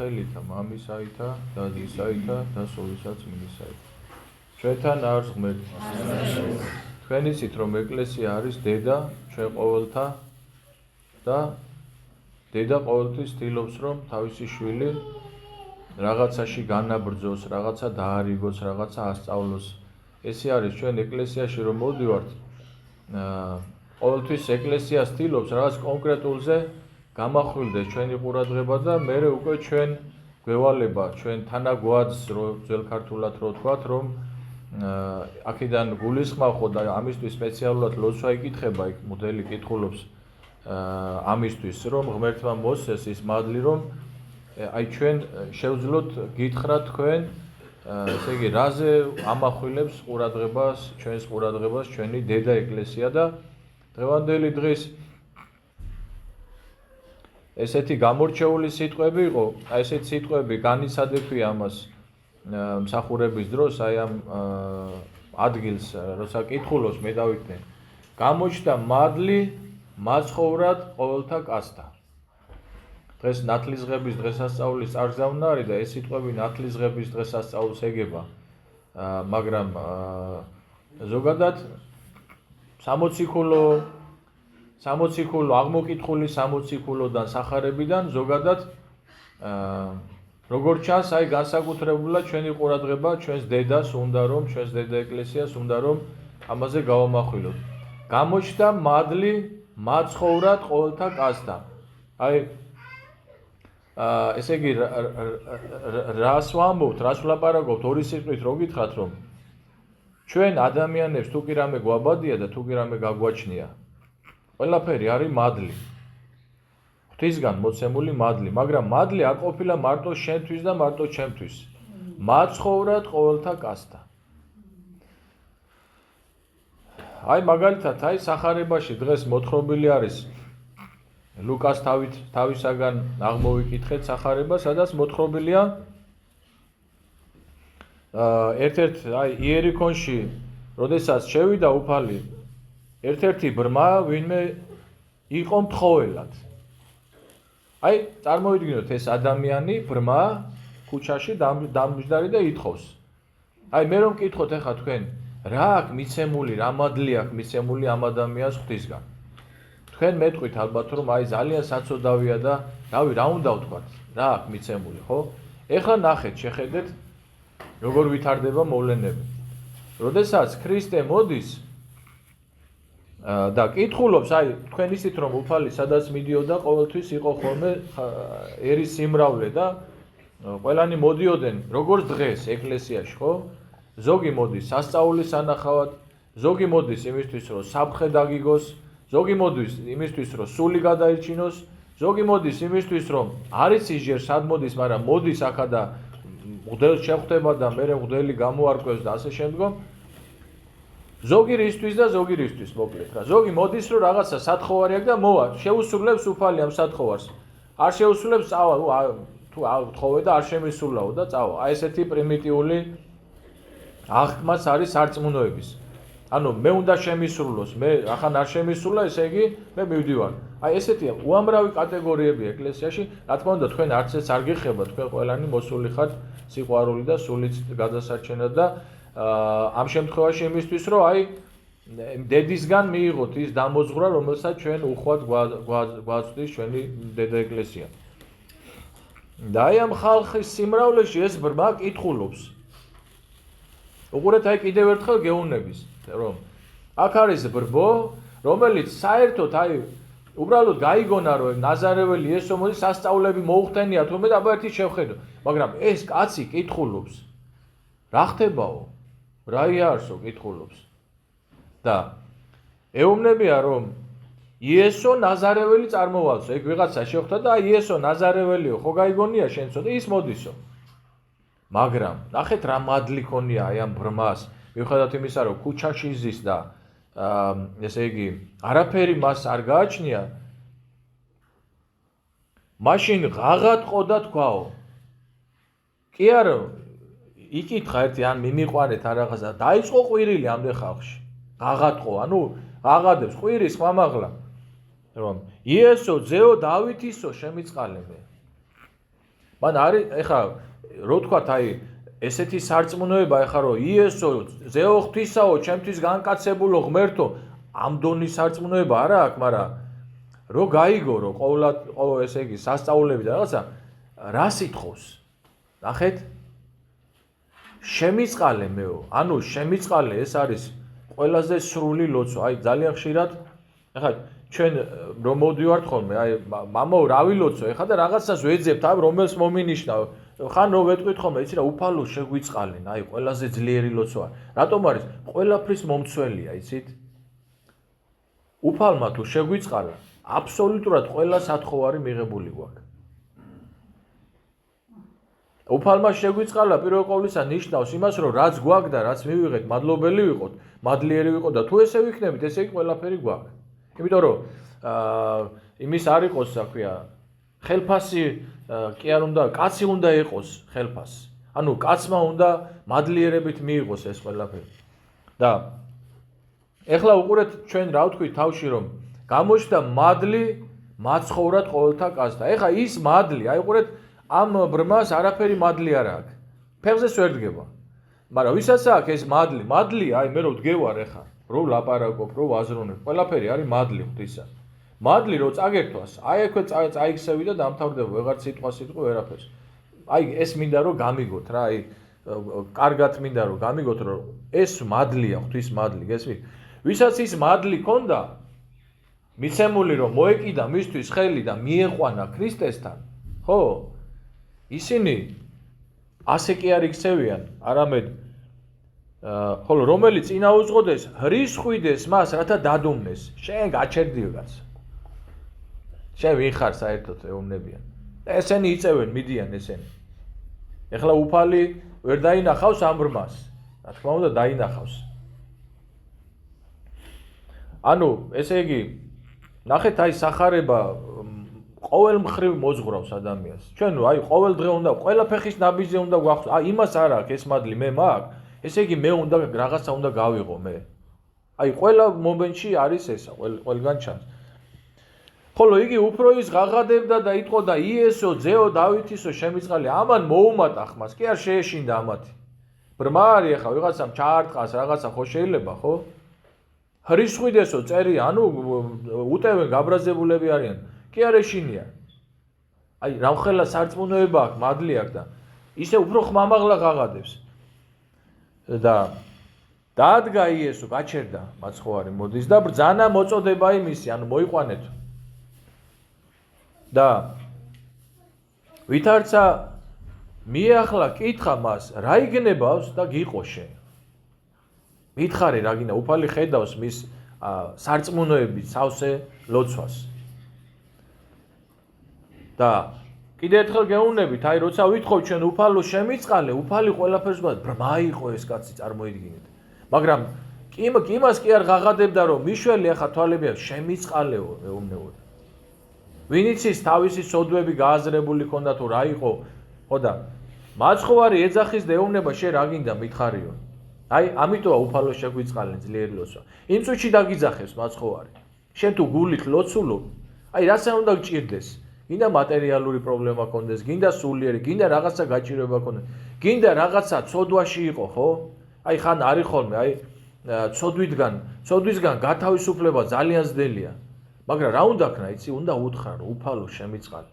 სახელითა, მამისაითა და ძისაითა და სულისა წმინდისაითა. ჩვენთან არის ღმერთი. თქვენ იცით, რომ ეკლესია არის დედა ჩვენ ყოველთა და დედა ყოველთვის ცდილობს, რომ თავისი შვილი რაღაცაში განაბრძოს, რაღაცა დაარიგოს, რაღაცა ასწავლოს. ესე არის ჩვენ ეკლესიაში რომ მოვდივართ, ყოველთვის ეკლესია ცდილობს რაღაც კონკრეტულზე გამახვილდეს ჩვენი ყურადღება და მერე უკვე ჩვენ გვევალება, ჩვენ თანაგვაძს ძველ ქართულად რო ვთქვათ, რომ აქედან გულისხმავ ხო და ამისთვის სპეციალურად ლოცვა იკითხება, იქ მოდელი კითხულობს ამისთვის, რომ ღმერთმა მოსცეს ის მადლი, რომ აი ჩვენ შევძლოთ გითხრათ თქვენ, ესე იგი, რაზე ამახვილებს ყურადღებას, ჩვენს ყურადღებას ჩვენი დედა ეკლესია და დღევანდელი დღის ესეთი გამორჩეული სიტყვები იყო, აი ესეთი სიტყვები განიცადებია ამას მსახურების დროს, აი ამ ადგილს, როცა კითხულობს მე დავიქნე. გამოჩნდა მადლი მაცხოვრად ყოველთა კაცთა. დღეს ნათლისღების დღესასწაულის წარგზავნა არის და ეს სიტყვები ნათლისღების დღესასწაულს ეგება, მაგრამ ზოგადად 60 ქულო აღმოკითხული 60 ქულოდან სახარებიდან ზოგადად როგორც ჩანს, აი განსაკუთრებულად ჩვენი ყურადღება ჩვენს დედას უნდა რომ, ჩვენს დედა ეკლესიას უნდა რომ ამაზე გავამახვილოთ. გამოჩნდა მადლი მაცხოვრად ყოველთა კაცთა. აი ესე იგი რას ვამბობთ, რას ვლაპარაკობთ, ორი სიტყვით რო გითხრათ, რომ ჩვენ ადამიანებს თუ კი რამე გვაბადია და თუ კი რამე გაგვაჩნია, ყველაფერი არის მადლი. ღვთისგან მოცემული მადლი, მაგრამ მადლი არ ყოფილა მარტო შენთვის და მარტო ჩემთვის. მაცხოვრად ყოველთა კაცთა. აი მაგალითად, აი სახარებაში დღეს მოთხრობილი არის ლუკას თავისაგან აღმოვიკითხეთ სახარება, სადაც მოთხრობილია ერთ-ერთ აი იერიქონში, როდესაც შევიდა უფალი, ერთ-ერთი ბრმა, ვინმე იყო მთხოველად. აი წარმოვიდგინოთ ეს ადამიანი ბრმა ქუჩაში დამჯდარი და ითხოვს. აი მე რომ მკითხოთ ახლა თქვენ, რა აქვს მიცემული, რა მადლი აქვს მიცემული ამ ადამიანს ღვთისგან. თქვენ მეტყვით ალბათ რომ აი ძალიან საწოდავია და რავი რა უნდა ვთქვათ, რა აქვს მიცემული, ხო? ეხლა ნახეთ, შეხედეთ როგორ ვითარდება მოვლენები. როდესაც ქრისტე მოდის და კითხულობს, აი თქვენ იცით რომ უფალი სადაც მიდიოდა ყოველთვის იყო ხოლმე ერის სიმრავლე და ყველანი მოდიოდნენ როგორც დღეს ეკლესიაში, ხო? ზოგი მოდის სასწაულის სანახავად, ზოგი მოდის იმისთვის რომ საფრთხე დაგიგოს, ზოგი მოდის იმისთვის რომ სული გადაირჩინოს, ზოგი მოდის იმისთვის რომ არ იცის ჯერ სად მოდის, მაგრამ მოდის აქა და მღვდელს შეხვდება და მერე მღვდელი გამოარკვევს და ასე შემდგომ. ზოგი რისთვის და ზოგი რისთვის მოკლედ რა. ზოგი მოდის რომ რაღაცა სათხოვარი აქვს და მოვა, შეუსრულებს უფალი ამ სათხოვარს. არ შეუსრულებს წავა, თუ თხოვე და არ შემისულაო და წავა. აი ესეთი პრიმიტიული აღქმაც არის სარწმუნოების. ანუ მე უნდა შემისრულოს, მე ახან არ შემისულა, ესე იგი მე მივდივარ. აი ესეთია უამრავი კატეგორიები ეკლესიაში, რა თქმა უნდა თქვენ არც ეს არ გიხება, თქვენ ყველანი მოსული ხართ სიყვარული და სულით გადასარჩენად და ამ შემთხვევაში იმისთვის რომ აი დედისგან მიიღოთ ის დამოძღვრა, რომელსაც ჩვენ უხვად გვაწვდის ჩვენი დედა ეკლესია. და აი ამ ხალხის სიმრავლეში ეს ბრმა კითხულობს. უყურეთ აი კიდევ ერთხელ გეუბნების, რომ აქ არის ბრბო, რომელიც საერთოდ აი უბრალოდ გაიგონა რომ ნაზარეველი ესო მოდის სასწაულები მოუხდენია თუმე და აბა ერთი შევხედო, მაგრამ ეს კაცი კითხულობს. რა ხდებაო? რა იარსო კითხულობს. და ეუბნებია რომ იესო ნაზარეველი წარმოვალსო, ეგ ვიღაცა შეხვდა და აი იესო ნაზარეველიო, ხო გაიგონია შენცო და ის მოდისო. მაგრამ ნახეთ რა მადლი ქონია აი ამ ბრმას, მიუხედავად იმისა რომ ქუჩაში ზის და ესე იგი არაფერი მას არ გააჩნია, მაშინ ღაღატყო და თქვაო. კი არა, იკითხა ერთი ან მიმიყვანეთ არ რაღაცა, დაიწყო ყვირილი ამდე ხალხში. ღაღატყო, ანუ ღაღადებს ყვირის ხმამაღლა, რომ იესო ძეო დავითისო შემიწყალებ. მან არის ეხლა რო თქვათ აი ესეთი სარწმუნოება ეხლა რომ იესო ზეო ღვთისაო ჩემთვის განკაცებულო ღმერთო ამ დონის სარწმუნოება არა აქვს მაგრამ რო გაიგო რომ ყოველ ესე იგი სასწაულები და რაღაცა რა სიტყავს ნახეთ შემიწყალე მეო ანუ შემიწყალე ეს არის ყველაზე სრული ლოცვა აი ძალიან ხშირად ეხლა ჩვენ რომ მოდივართ ხოლმე აი მამაო რა ვილოცო ეხლა და რაღაცას ვეძებთ აი რომელს მომინიშნავ ხან რომ ვეტყვით ხოლმე იცი რა უფალო შეგვიწყალენ აი ყველაზე ძლიერი ლოცვა რატომ არის ყველაფრის მომცველია იცით უფალმა თუ შეგვიწყალა აბსოლუტურად ყველა სათხოვარი მიღებული გვაქვს უფალმა შეგვიწყალა პირველ ყოვლისა ნიშნავს იმას რომ რაც გვაქვს და რაც მივიღეთ მადლობელი ვიყოთ მადლიერი ვიყოთ და თუ ესე ვიქნებით ესე იგი ყველაფერი გვაქვს იმიტომ რომ იმის არ იყოს რა ქვია ხელფასი კი არ უნდა კაცი უნდა იყოს ხელფასი ანუ კაცმა უნდა მადლიერებით მიიღოს ეს ყველაფერი და ეხლა უყურეთ ჩვენ რა ვთქვით თავში რომ გამოჩნდა მადლი მაცხოვრად ყოველთა კაცთა ეხლა ის მადლი აი უყურეთ ამ ბრმას არაფერი მადლი არ აქვს ფეხზეც ვერ დგება მაგრამ ვისაც აქვს ეს მადლი აი მე რო ვდგევარ ეხლა რო ლაპარაკობ რო ვაზროვნებ ყველაფერი არის მადლი ღვთისა მადლი რო წაგერთვას აი აქვე წაიქცევი და დამთავრდება ვეღარ სიტყვა ვერაფერს აი ეს მინდა რომ გამიგოთ რა აი კარგად მინდა რომ გამიგოთ რომ ეს მადლია ღვთის მადლი გესმით ვისაც ის მადლი ქონდა მიცემული რომ მოეკიდა მისთვის ხელი და მიეყვანა ქრისტესთან ხო ისინი ასე კი არ იქცევიან არამედ ხოლო რომელიც წინა უძღოდეს რისხვიდეს მას რათა დადუმნეს შენ გაჩერდიო კაც შენ ვინ ხარ საერთოდ ეუბნებიან და ესენი იწევენ მიდიან ესენი ეხლა უფალი ვერ დაინახავს ამ ბრმას რა თქმა უნდა დაინახავს ანუ ესე იგი ნახეთ აი სახარება ყოველ მხრივ მოძღვრავს ადამიანს ჩვენ აი ყოველ დღე უნდა ყველა ფეხის ნაბიჯზე უნდა გვახსოვს აი იმას არ აქვს ეს მადლი მე მაქვს ესე იგი მე უნდა რაღაცა უნდა გავიღო მე აი ყველა მომენტში არის ესა ყველგან ჩანს ხოლო იგი უფრო ის ღაღადებდა და იტყოდა იესო ძეო დავითისო შემიწყალე ამან მოუმატა ხმას კი არ შეეშინდა ამათი ბრმა არის ახლა ვიღაცამ ჩაარტყას რაღაცა ხო შეიძლება ხო რისხვიდესო წერი ანუ უტევენ გაბრაზებულები არიან კი არ ეშინია აი რამხელა სარწმუნოება აქვს მადლი აქვს და ისე უფრო ხმამაღლა ღაღადებს და დადგა იესო გაჩერდა მაცხოვარი მოდის და ბრძანა მოწოდება იმისი ანუ მოიყვანეთ და ვითარცა მიახლა კითხა მას რა იგნებავს და გიყო შენ მითხარი რა გინდა უფალი ხედავს მის სარწმუნოების სავსე ლოცვას და კიდე ერთხელ გეუბნებით აი როცა ვითხოვ ჩვენ უფალო შემიწყალე უფალი ყველაფერს გვაქვს ბრმა იყო ეს კაცი წარმოიდგინეთ მაგრამ კი იმას კი არ ღაღადებდა რომ მიშველი ახლა თვალები აქვს შემიწყალეო მეუბნებოდ ვინ იცის თავისი სოდვები გააზრებული ქონდა თუ რა იყო ხო და მაცხოვარი ეძახის და ეუბნება შენ რა გინდა მითხარიო აი ამიტომა უფალო შეგვიწყალენ ძლიერი ლოცვა იმ წუთში დაგიძახებს მაცხოვარი შენ თუ გულით ლოცულობ აი რაცა უნდა გჭირდეს გინდა მატერიალური პრობლემა ქონდეს გინდა სულიერი გინდა რაღაცა გაჭირვება ქონდეს გინდა რაღაცა ცოდვაში იყო ხო აი ხან არის ხოლმე აი ცოდვისგან გათავისუფლება ძალიან ძნელია მაგრამ რა უნდა ქნა იცი უნდა უთხრა რომ უფალო შემიწყალე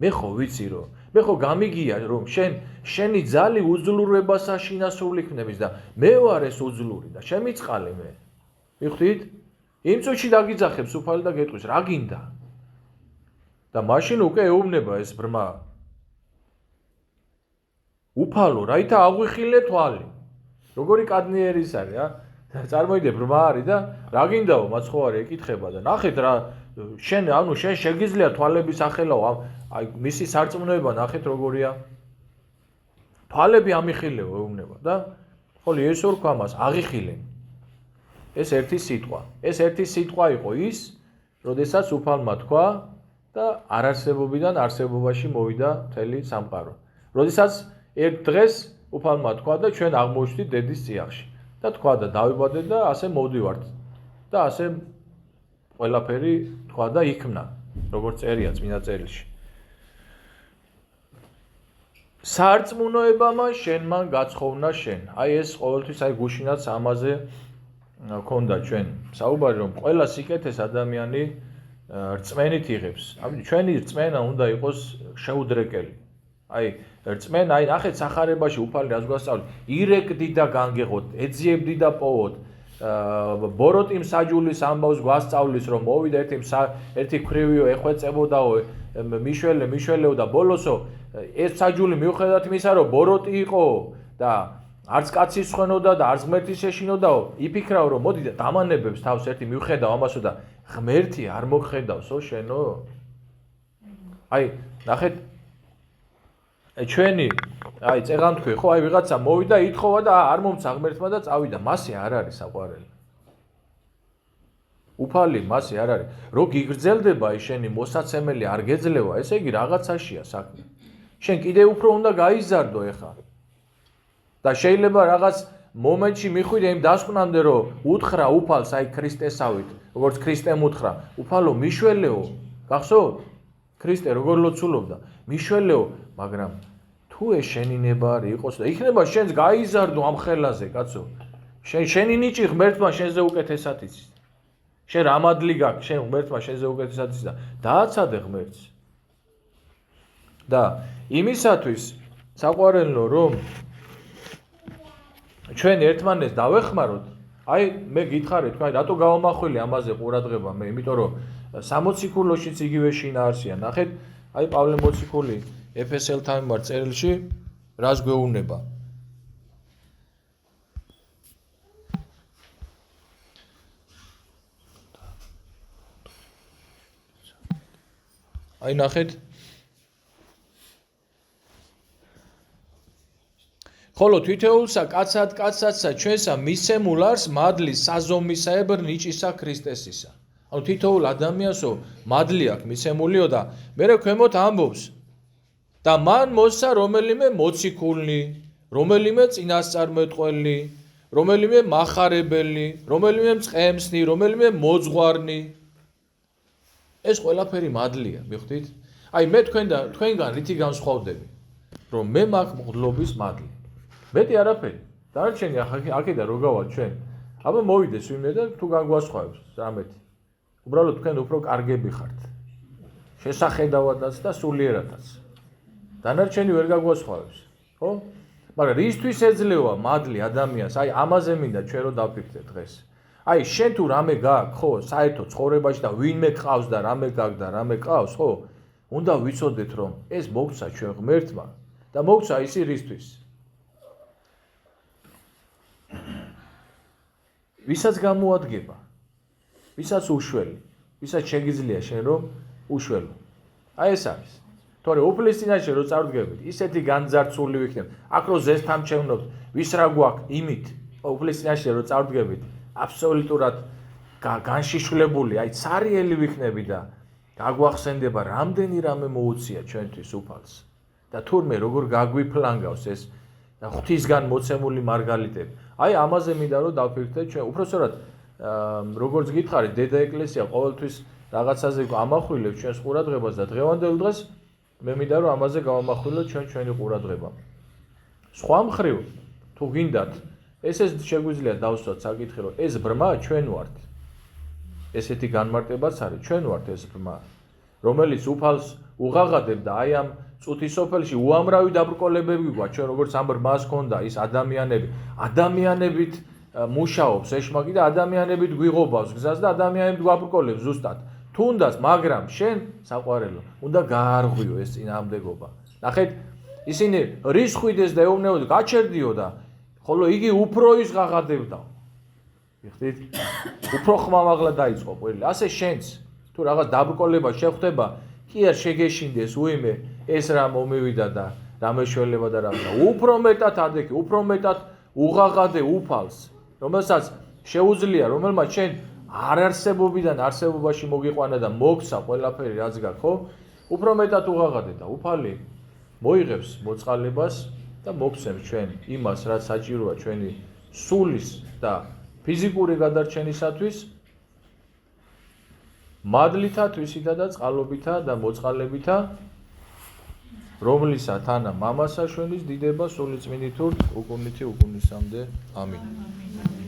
მე ხო ვიცი რომ მე ხო გამიგია რომ შენი ძალი უძლურებასა შინასრული ქნების და მე ვარ ეს უძლური და შემიწყალე მე მიხვდით იმ წუთში დაგიძახებს უფალი და გეტყვის რა გინდა და მაშინ უკვე ეუბნება ეს ბრმა უფალო რაითა აღვიხილე თვალი როგორი კადნიერი ის არის რა წარმოიდე ბრმა არის და რა გინდაო მაცხოვარი ეკითხება და ნახეთ რა შენ შეგიძლია თვალების ახელაო აი მისი სარწმუნოება ნახეთ როგორია თვალები ამიხილეო ეუბნება და ხოლო იესო რქვა მას აღიხილე ეს ერთი სიტყვა იყო ის როდესაც უფალმა თქვა და არარსებობიდან არსებობაში მოვიდა მთელი სამყარო როდესაც ერთ დღეს უფალმა თქვა და ჩვენ აღმოჩნდით დედის წიაღში და თქვა და დავიბადეთ და ასე მოვდივართ და ასე ყველაფერი თქვა და იქმნა როგორც წერია წმინდა წერილში სარწმუნოებამა შენმან გაცხოვნა შენ. აი ეს ყოველთვის აი გუშინაც ამაზე ქონდა ჩვენ საუბარი რომ ყველა სიკეთეს ადამიანი რწმენით იღებს. ამიტომ ჩვენი რწმენა უნდა იყოს შეუდრეკელი. აი რწმენა, აი ნახეთ სახარებაში უფალი რას გვასწავლებს. ირეკდი და განგეღოთ, ეძიებდი და პოვოთ. ბოროტიმ საჯულის ამბავს გვასწავლის რომ მოვიდა ერთი ქვრივიო ეხვეწებოდაო მიშველეო და ბოლოსო ეს საჯული მიუხედავად იმისა რომ ბოროტი იყო და არც კაცის ხვენოდა და არც ღმერთის ეშინოდაო იფიქრაო რომ მოდი და დამანებებს თავს ერთი მიუხედავ ამასო და ღმერთი არ მოგხედავსო შენო აი ნახეთ ჩვენი აი წეღან თქვი ხო აი ვიღაცა მოვიდა ითხოვა და არ მომცა ღმერთმა და წავიდა მასე არ არის საყვარელი უფალი მასე არ არის რო გიგრძელდება ის შენი მოსაცემელი არ გეძლევა ესე იგი რაღაცაშია საქმე შენ კიდე უფრო უნდა გაიზარდო ეხა და შეიძლება რაღაც მომენტში მიხვიდე იმ დასკვნამდე რომ უთხრა უფალს აი ქრისტესავით როგორც ქრისტემ უთხრა უფალო მიშველეო გახსოვთ ქრისტე როგორ ლოცულობდა მიშველეო მაგრამ თუ ეს შენი ნება არ იყოს და იქნება შენს გაიზარდო ამ ხელაზე კაცო შენი ნიჭი ღმერთმა შენზე უკეთესად იცის შენ რამადლი გაქვს შენ ღმერთმა შენზე უკეთესად იცის და დააცადე ღმერთს და იმისათვის საყვარელო რომ ჩვენ ერთმანეს დავეხმაროთ აი მე გითხარით თქვენ რატო გავამახვილი ამაზე ყურადღება მე იმიტომ რომ 60 ქულოშიც იგივე შინაარსია ნახეთ აი პავლე მოციქული ეფესელთან მიმართ წერილში რას გვეუბნება აი ნახეთ ხოლო თითოეულსა კაცსა ჩვენსა მისცემულარს მადლის საზომისაებრ ნიჭისა ქრისტესისა ანუ თითოეულ ადამიანსო მადლი აქვს მისცემულიო და მერე ქვემოთ ამბობს და მან მოსცა რომელიმე მოციქულნი რომელიმე წინასწარმეტყველი რომელიმე მახარებელი რომელიმე მწყემსნი რომელიმე მოძღვარნი ეს ყველაფერი მადლია მიხვდით აი მე თქვენგან რითი განსხვავდები რომ მე მაქვს მადლობის მადლი მეტი არაფერი დარჩენი აქედან რო გავალ ჩვენ აბა მოვიდეს ვინმე და თუ გაგვასხვავებს რამეთი უბრალოდ თქვენ უფრო კარგები ხართ შესახედავადაც და სულიერადაც დანარჩენი ვერ გაგვასხვავებს ხო მაგრამ რისთვის ეძლევა მადლი ადამიანს აი ამაზე მინდა ჩვენ რო დავფიქრდეთ დღეს აი შენ თუ რამე გაქვს ხო საერთო ცხოვრებაში და ვინმე გყავს და რამე გაქვს და რამე ყავს ხო უნდა ვიცოდეთ რომ ეს მოგცა ჩვენ ღმერთმა და მოგცა ისი რისთვის ვისაც გამოადგება ვისაც უშველი ვისაც შეგიძლია შენ რომ უშველო აი ეს არის თორე უფლის წინაშე რო წარდგებით ისეთი განძარცული ვიქნებ აქ რო ზესთან ჩემნობთ ვის რა გვაქვს იმით უფლის წინაშე რო წარდგებით აბსოლუტურად განშიშვლებული აი ცარიელი ვიქნები და გაგვახსენდება რამდენი რამე მოუწია ჩვენთვის უფალს და თურმე როგორ გაგვიფლანგავს ეს ღვთისგან მოცემული მარგალიტები აი ამაზე მინდა რომ დავფიქრდეთ ჩვენ უпроსორად როგორც გითხარით დედა ეკლესია ყოველთვის რაღაცაზე ამახვილებს ჩვენს ყურადღებას და დღევანდელ დღეს მე მინდა რომ ამაზე გავამახვილოთ ჩვენი ყურადღება სხვა მხრივ თუ გინდათ ეს შეგვიძლია დავსვათ საკითხი რომ ეს ბრმა ჩვენ ვართ ესეთი განმარტებაც არის ჩვენ ვართ ეს ბრმა რომელიც უფალს უღაღადებდა აი ამ წუთის სოფელში უამრავი დაბრკოლებები გვაქვს ჩვენ როგორც ამ ბრმას ქონდა ის ადამიანებით მუშაობს ეშმაკი და ადამიანებით გვიღობავს გზას და ადამიანებით გვაბრკოლებს ზუსტად თუნდაც მაგრამ შენ საყვარელო უნდა გაარღვიო ეს წინააღმდეგობა ნახეთ ისინი რის ხვიდეს და ეუბნებოდა გაჩერდიო და ხოლო იგი უფრო ის ღაღადებდა მიხდით უფრო ხმამაღლა დაიწყო ყველი ასე შენც თუ რაღაც დაბრკოლება შეხვდება კი არ შეგეშინდეს უიმე ეს რა მომივიდა და რა მეშველება და რა უფრო მეტად ადექი უფრო მეტად უღაღადე უფალს რომელსაც შეუძლია რომელმაც შენ არარსებობიდან არსებობაში მოგიყვანა და მოგცა ყველაფერი რაც გაქვს ხო უფრო მეტად უღაღადე და უფალი მოიღებს მოწყალებას და მოგცემს ჩვენ იმას რაც საჭიროა ჩვენი სულის და ფიზიკური გადარჩენისათვის მადლითა, თვისითა და წყალობითა და მოწყალებითა რომლისა თანა მამასა ჩვენის დიდება სული წმინდით ურთ უკუნითი უკუნისამდე ამინ